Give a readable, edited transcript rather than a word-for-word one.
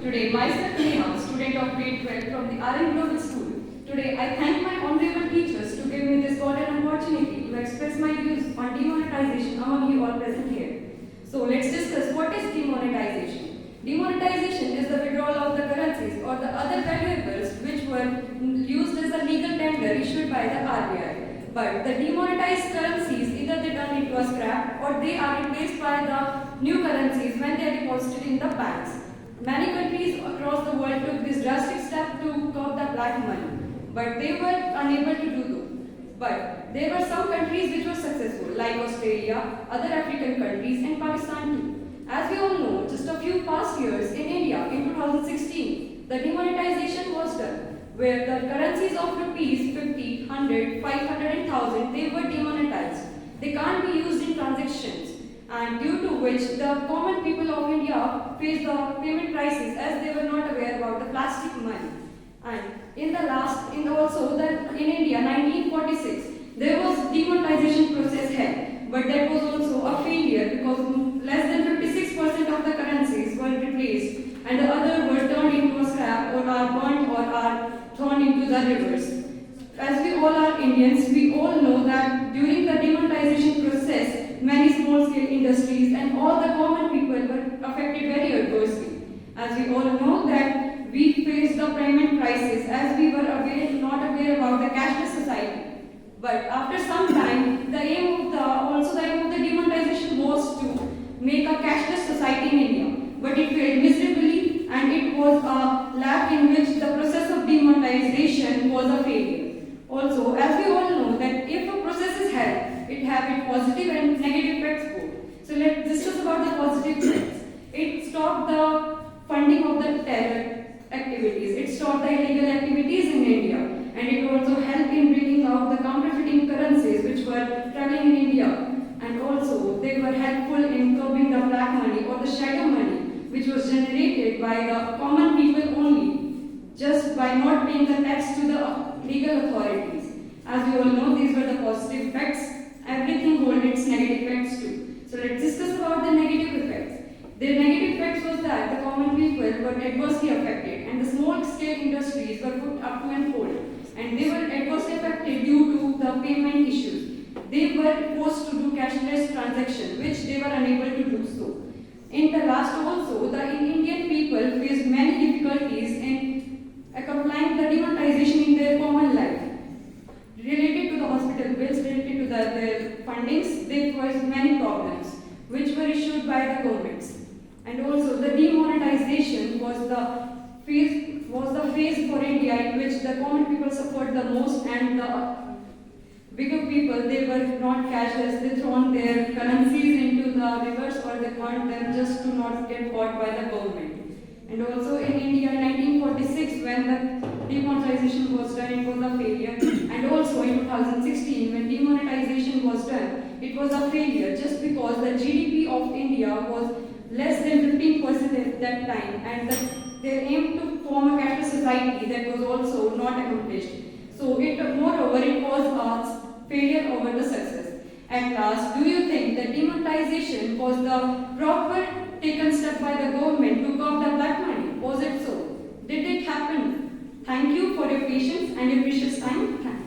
Today, myself Neha, student of grade 12 from the RM Global School. Today, I thank my honorable teachers to give me this golden opportunity to express my views on demonetization among you all present here. So, let's discuss what is demonetization. Demonetization is the withdrawal of the currencies or the other valuables which were used as a legal tender issued by the RBI. But the demonetized currencies either they turn into a scrap or they are replaced by the new currencies when they are deposited in the banks. Many countries across the world took this drastic step to curb the black money, but they were unable to do so. But there were some countries which were successful, like Australia, other African countries, and Pakistan too. As we all know, just a few past years in India, in 2016, the demonetization was done, where the currencies of rupees 50, 100, 500, and 1000 they were demonetized. They can't be used in transactions, and due to which the common people of India faced the payment crisis as they were not aware about the plastic money. And in India, 1946, there was demonetization process held, but that was also a failure because less than 56% of the currencies were replaced, and the other were turned into a scrap or are burnt or are thrown into the rivers. As we all are Indians, we all know that during the demonetization process, many small-scale industries and all the common people were affected very adversely. As we all know that we faced the payment crisis as we were not aware about the cashless society. But after some time, the aim of the demonetization was to make a cashless society in India. But it failed miserably, and it was a lab in which the process of demonetization was a failure. Also, as we all know that if a process is held, it has its positive and negative effects both. So let's discuss about the positive effects. It stopped the funding of the terror activities. It stopped the illegal activities in India, and it also helped in bringing out the counterfeiting currencies which were traveling in India. And also, they were helpful in curbing the black money or the shadow money, which was generated by the common people only, just by not paying the tax to the legal authorities. As we all know, these were the positive effects. Everything holds its negative effects too. So let's discuss about the negative effects. The negative effects was that the common people were adversely affected, and the small-scale industries were put up to an hold, and they were adversely affected due to the payment issues. They were forced to do cashless transactions, which they were unable to do so. In the last also, the Indian people faced many difficulties in complying the demonetization in their common life. Related to the hospital bills, related to the fundings, there was many problems which were issued by the governments. And also the demonetization was the phase for India in which the common people suffered the most, and the bigger people, they were not cashless, they thrown their currencies into the rivers or they burnt them just to not get caught by the government. And also in India in 1946 when the demonetization was done, it was a failure. And also in 2016 when demonetization was done, it was a failure just because the GDP of India was less than 15% at that time, and their aim to form a cashless society that was also not accomplished. So moreover, it was a failure over the success. At last, do you think that demonetization was the proper taken step by the government to curb the black money? Was it so? Did it happen? Thank you for your patience and your precious time. Thank you.